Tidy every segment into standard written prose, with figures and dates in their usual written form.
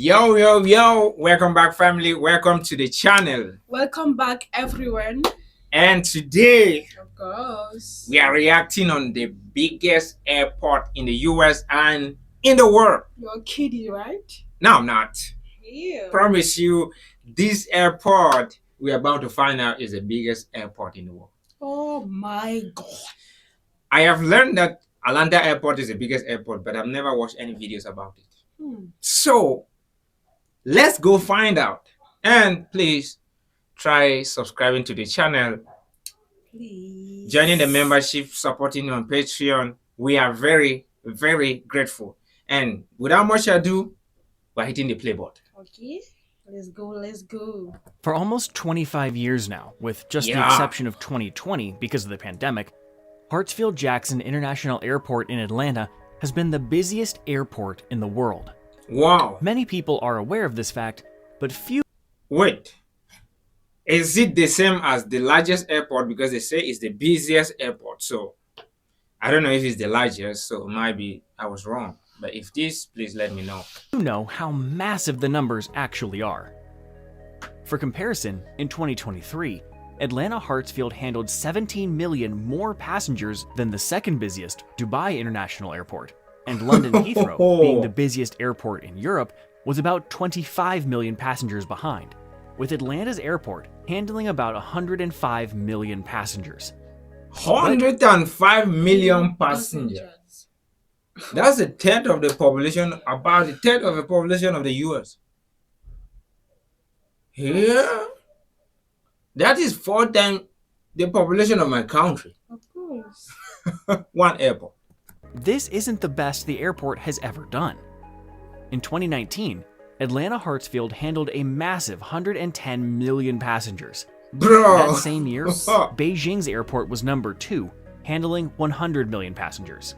Yo, welcome back, family. Welcome to the channel. Welcome back, everyone. And today, Of course, we are reacting on the biggest airport in the US and in the world. You're kidding, right? No, I'm not. Yeah. Promise you, this airport we're about to find out is the biggest airport in the world. Oh my God. I have learned that Atlanta Airport is the biggest airport, but I've never watched any videos about it. So, let's go find out. And please try subscribing to the channel, Please. joining the membership, supporting on Patreon. We are very, very grateful. And without much ado, we're hitting the play button. Okay, let's go. For almost 25 years now, with just the exception of 2020 because of the pandemic, Hartsfield-Jackson International Airport in Atlanta has been the busiest airport in the world. Wow. Many people are aware of this fact, but few... Wait. Is it the same as the largest airport? Because they say it's the busiest airport. So, I don't know if it's the largest, so maybe I was wrong. But if this, please let me know. You know how massive the numbers actually are. For comparison, in 2023, Atlanta Hartsfield handled 17 million more passengers than the second busiest Dubai International Airport, and London Heathrow, being the busiest airport in Europe, was about 25 million passengers behind, with Atlanta's airport handling about 105 million passengers. 105 million passengers. That's a tenth of the population, about a tenth of the population of the US. Yeah. That is 4 times the population of my country. Of course. One airport. This isn't the best the airport has ever done. In 2019, Atlanta Hartsfield handled a massive 110 million passengers. Bro. That same year, Beijing's airport was number 2, handling 100 million passengers.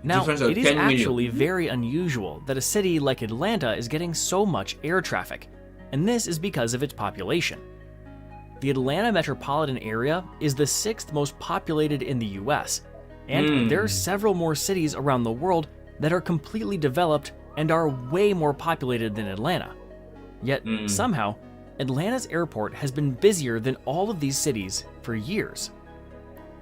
Now, it is actually very unusual that a city like Atlanta is getting so much air traffic, and this is because of its population. The Atlanta metropolitan area is the 6th most populated in the US, and there are several more cities around the world that are completely developed and are way more populated than Atlanta. Yet, somehow, Atlanta's airport has been busier than all of these cities for years.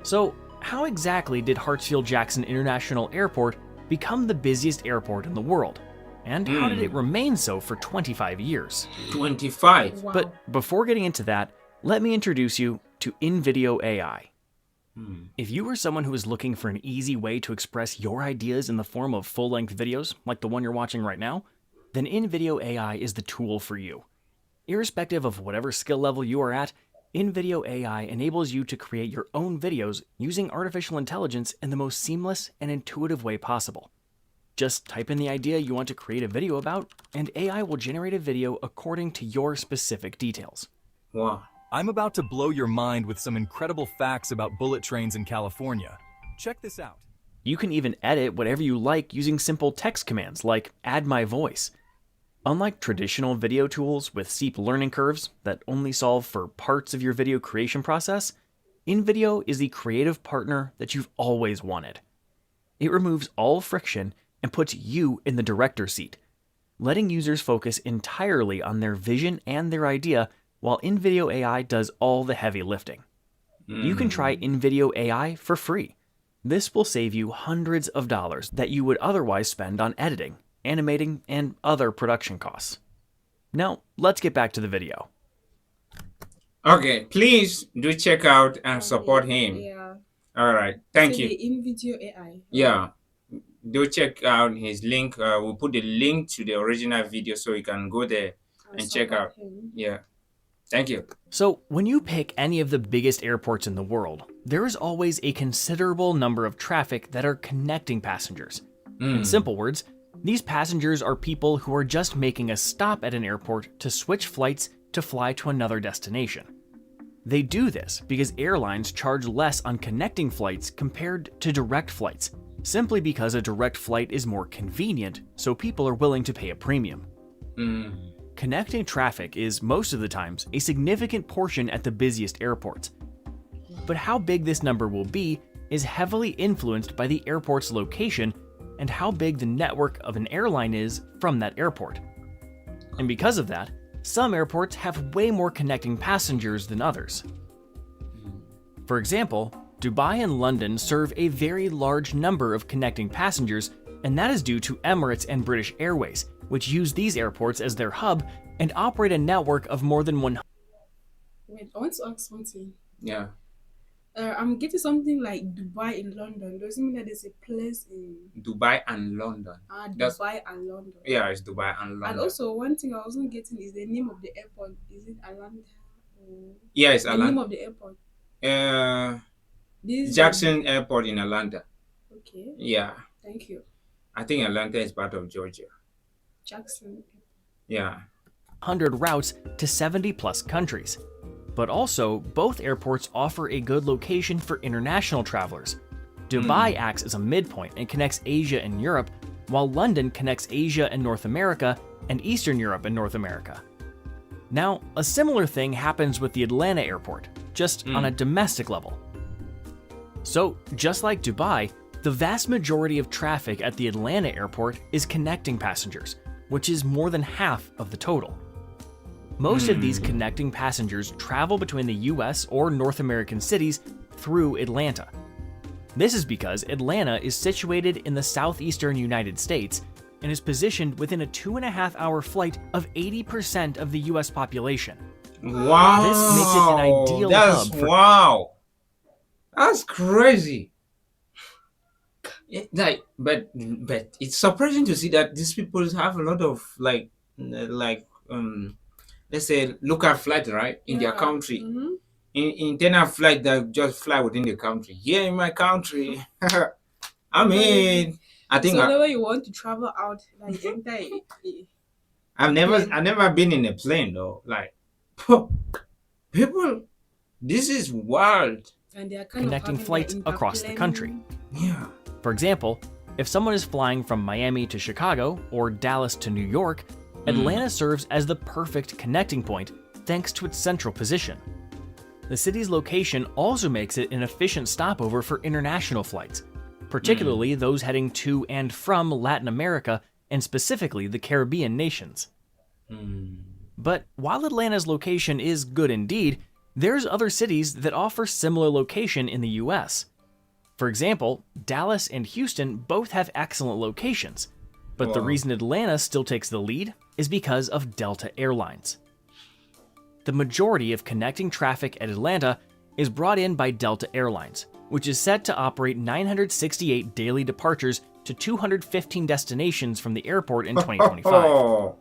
So, how exactly did Hartsfield-Jackson International Airport become the busiest airport in the world? And how did it remain so for 25 years? 25? Wow. But before getting into that, let me introduce you to InVideo AI. If you are someone who is looking for an easy way to express your ideas in the form of full-length videos, like the one you're watching right now, then InVideo AI is the tool for you. Irrespective of whatever skill level you are at, InVideo AI enables you to create your own videos using artificial intelligence in the most seamless and intuitive way possible. Just type in the idea you want to create a video about, and AI will generate a video according to your specific details. Wow. I'm about to blow your mind with some incredible facts about bullet trains in California. Check this out. You can even edit whatever you like using simple text commands like add my voice. Unlike traditional video tools with steep learning curves that only solve for parts of your video creation process, InVideo is the creative partner that you've always wanted. It removes all friction and puts you in the director's seat, letting users focus entirely on their vision and their idea while InVideo AI does all the heavy lifting. You can try InVideo AI for free. This will save you hundreds of dollars that you would otherwise spend on editing, animating, and other production costs. Now, let's get back to the video. Okay, please do check out and support him. Yeah. All right, thank you. InVideo AI. Yeah, do check out his link. We'll put the link to the original video so you can go there and check out. Yeah. Thank you. So, when you pick any of the biggest airports in the world, there is always a considerable number of traffic that are connecting passengers. In simple words, these passengers are people who are just making a stop at an airport to switch flights to fly to another destination. They do this because airlines charge less on connecting flights compared to direct flights, simply because a direct flight is more convenient, so people are willing to pay a premium. Connecting traffic is, most of the times, a significant portion at the busiest airports. But how big this number will be is heavily influenced by the airport's location and how big the network of an airline is from that airport. And because of that, some airports have way more connecting passengers than others. For example, Dubai and London serve a very large number of connecting passengers, and that is due to Emirates and British Airways, which use these airports as their hub and operate a network of more than 100. Wait, I want to ask something. Yeah. I'm getting something like Dubai in London. Does it mean that there's a place in Dubai and London. Dubai and London? Yeah, it's Dubai and London. And also, one thing I wasn't getting is the name of the airport. Is it Atlanta? Yeah, it's the Atlanta. name of the airport. This Jackson Airport in Atlanta. Okay. Yeah. Thank you. I think Atlanta is part of Georgia. Jackson. Yeah. 100 routes to 70 plus countries. But also, both airports offer a good location for international travelers. Dubai acts as a midpoint and connects Asia and Europe, while London connects Asia and North America and Eastern Europe and North America. Now, a similar thing happens with the Atlanta airport, just on a domestic level. So, just like Dubai, the vast majority of traffic at the Atlanta airport is connecting passengers, which is more than half of the total. Most of these connecting passengers travel between the US or North American cities through Atlanta. This is because Atlanta is situated in the southeastern United States and is positioned within a 2.5-hour flight of 80% of the US population. Wow. This makes it an ideal hub for... Wow. That's crazy. But it's surprising to see that these people have a lot of let's say local flight, right, in their country. Internal flight that just fly within the country. Here in my country, I mean, I think. So whenever you want to travel out, like I've never been in a plane though. Like, people, this is wild. And they are kind connecting of flights across the country. Yeah. For example, if someone is flying from Miami to Chicago or Dallas to New York, Atlanta serves as the perfect connecting point thanks to its central position. The city's location also makes it an efficient stopover for international flights, particularly those heading to and from Latin America and specifically the Caribbean nations. But while Atlanta's location is good indeed, there's other cities that offer similar location in the US. For example, Dallas and Houston both have excellent locations, but the reason Atlanta still takes the lead is because of Delta Airlines. The majority of connecting traffic at Atlanta is brought in by Delta Airlines, which is set to operate 968 daily departures to 215 destinations from the airport in 2025.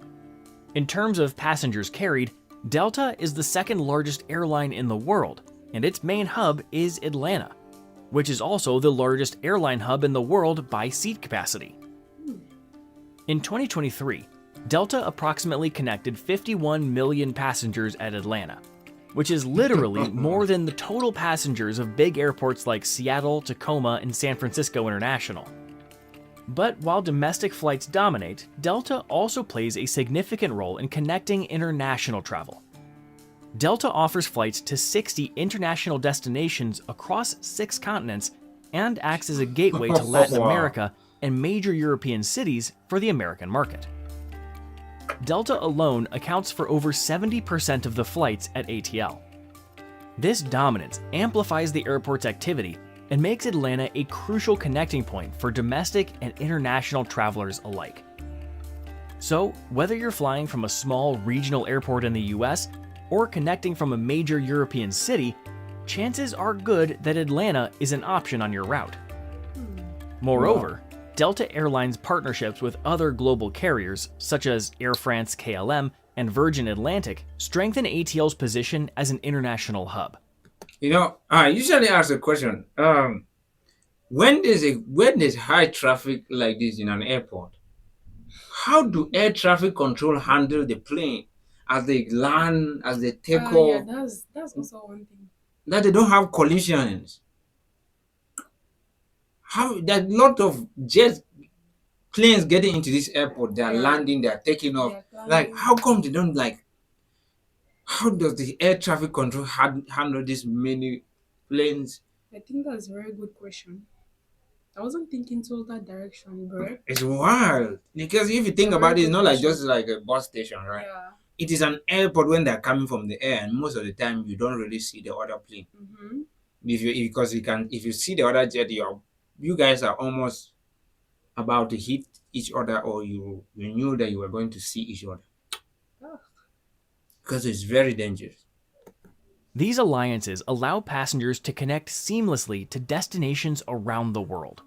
In terms of passengers carried, Delta is the second largest airline in the world, and its main hub is Atlanta, which is also the largest airline hub in the world by seat capacity. In 2023, Delta approximately connected 51 million passengers at Atlanta, which is literally more than the total passengers of big airports like Seattle, Tacoma, and San Francisco International. But while domestic flights dominate, Delta also plays a significant role in connecting international travel. Delta offers flights to 60 international destinations across 6 continents and acts as a gateway to Latin America and major European cities for the American market. Delta alone accounts for over 70% of the flights at ATL. This dominance amplifies the airport's activity and makes Atlanta a crucial connecting point for domestic and international travelers alike. So, whether you're flying from a small regional airport in the US or connecting from a major European city, chances are good that Atlanta is an option on your route. Moreover, Delta Airlines partnerships with other global carriers, such as Air France KLM and Virgin Atlantic, strengthen ATL's position as an international hub. You know, I usually ask a question. When there's high traffic like this in an airport, how do air traffic control handle the plane as they land, as they take off? Yeah, that's also one thing. That they don't have collisions. How that lot of jet planes getting into this airport, they're landing, they're taking off. Like, how come they don't how does the air traffic control handle this many planes? I think that's a very good question. I wasn't thinking towards that direction, bro. It's wild because if you think A about very it, it's good not like question. just like a bus station, right? Yeah. It is an airport when they're coming from the air, and most of the time you don't really see the other plane. Mm-hmm. Because if you see the other jet, you guys are almost about to hit each other, or you knew that you were going to see each other Oh. because it's very dangerous. These alliances allow passengers to connect seamlessly to destinations around the world.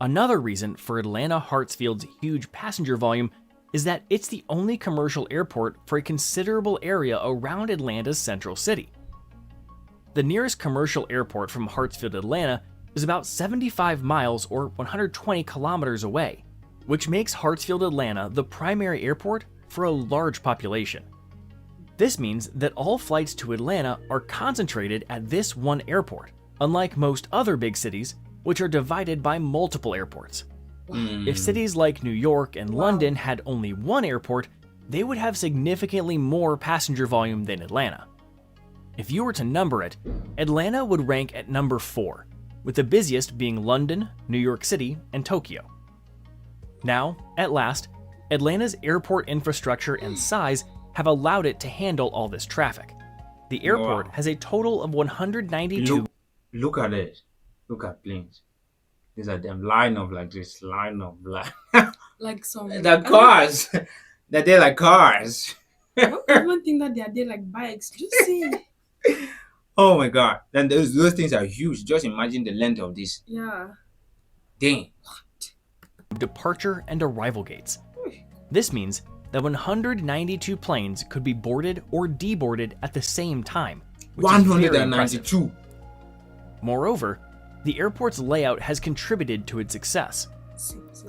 Another reason for Atlanta Hartsfield's huge passenger volume is that it's the only commercial airport for a considerable area around Atlanta's central city. The nearest commercial airport from Hartsfield, Atlanta, is about 75 miles or 120 kilometers away, which makes Hartsfield, Atlanta the primary airport for a large population. This means that all flights to Atlanta are concentrated at this one airport, unlike most other big cities, which are divided by multiple airports. If cities like New York and London had only one airport, they would have significantly more passenger volume than Atlanta. If you were to number it, Atlanta would rank at number 4, with the busiest being London, New York City, and Tokyo. Now, at last, Atlanta's airport infrastructure and size have allowed it to handle all this traffic. The airport has a total of 192. Look at it. Look at planes. These are them line of Like some. the cars. They're like cars. I don't even think that they are there like bikes. Just see. Oh my god. Then those things are huge. Just imagine the length of this. Yeah. Dang. Departure and arrival gates. This means that 192 planes could be boarded or deboarded at the same time, which is very impressive. 192. Moreover, the airport's layout has contributed to its success.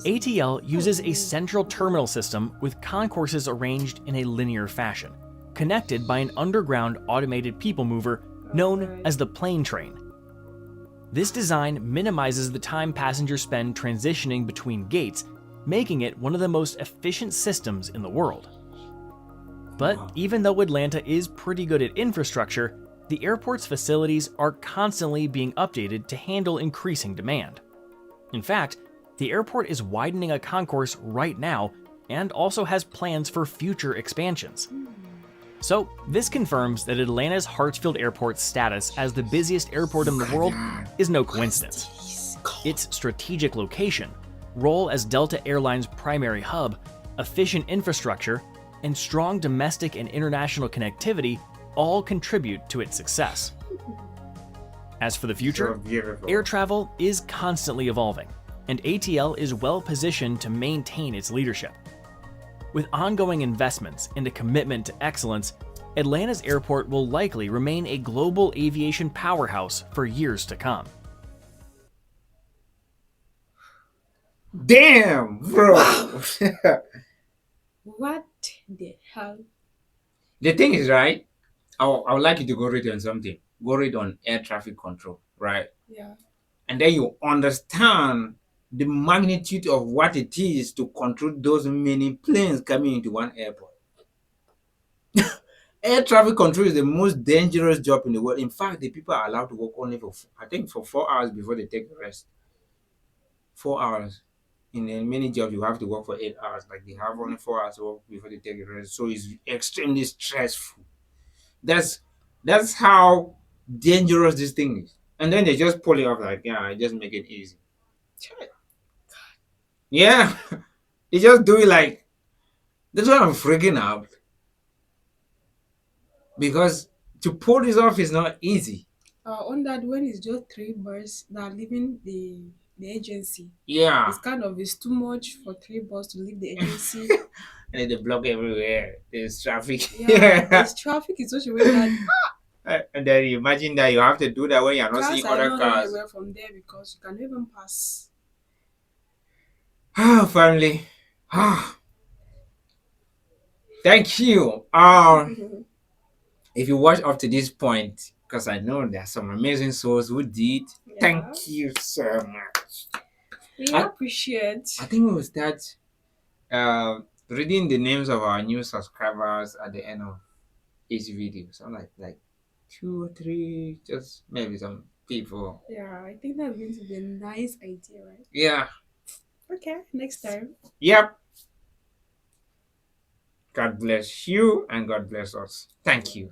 ATL uses a central terminal system with concourses arranged in a linear fashion, connected by an underground automated people mover known as the plane train. This design minimizes the time passengers spend transitioning between gates, making it one of the most efficient systems in the world. But even though Atlanta is pretty good at infrastructure, the airport's facilities are constantly being updated to handle increasing demand. In fact, the airport is widening a concourse right now and also has plans for future expansions. So, this confirms that Atlanta's Hartsfield Airport's status as the busiest airport in the world is no coincidence. Its strategic location, role as Delta Airlines' primary hub, efficient infrastructure, and strong domestic and international connectivity all contribute to its success. As for the future, air travel is constantly evolving, and ATL is well positioned to maintain its leadership. With ongoing investments and a commitment to excellence, Atlanta's airport will likely remain a global aviation powerhouse for years to come. Damn, bro. What the hell? The thing is, right? I would like you to go read on something. Go read on air traffic control, right? Yeah. And then you understand the magnitude of what it is to control those many planes coming into one airport. Air traffic control is the most dangerous job in the world. In fact, the people are allowed to work only for 4 hours before they take a rest. 4 hours. In many jobs, you have to work for 8 hours. Like they have only 4 hours to work before they take a rest. So it's extremely stressful. That's how dangerous this thing is. And then they just pull it off like, yeah, just make it easy. Yeah. They just do it like, that's why I'm freaking out. Because to pull this off is not easy. On that, when it's just 3 birds that are leaving the agency. Yeah. It's kind of too much for 3 birds to leave the agency. And then they block everywhere. There's traffic. Yeah, there's traffic in such a way that And then you imagine that you have to do that when you're not cars seeing are other not cars. away from there because you can even pass. Ah, family. Thank you. If you watch up to this point, because I know there are some amazing souls who did. Yeah. Thank you so much. We appreciate. I think we will start reading the names of our new subscribers at the end of each video. So like 2 or 3, just maybe some people. Yeah, I think that's going to be a nice idea, right? Yeah. Okay, next time. Yep. God bless you and God bless us. Thank you.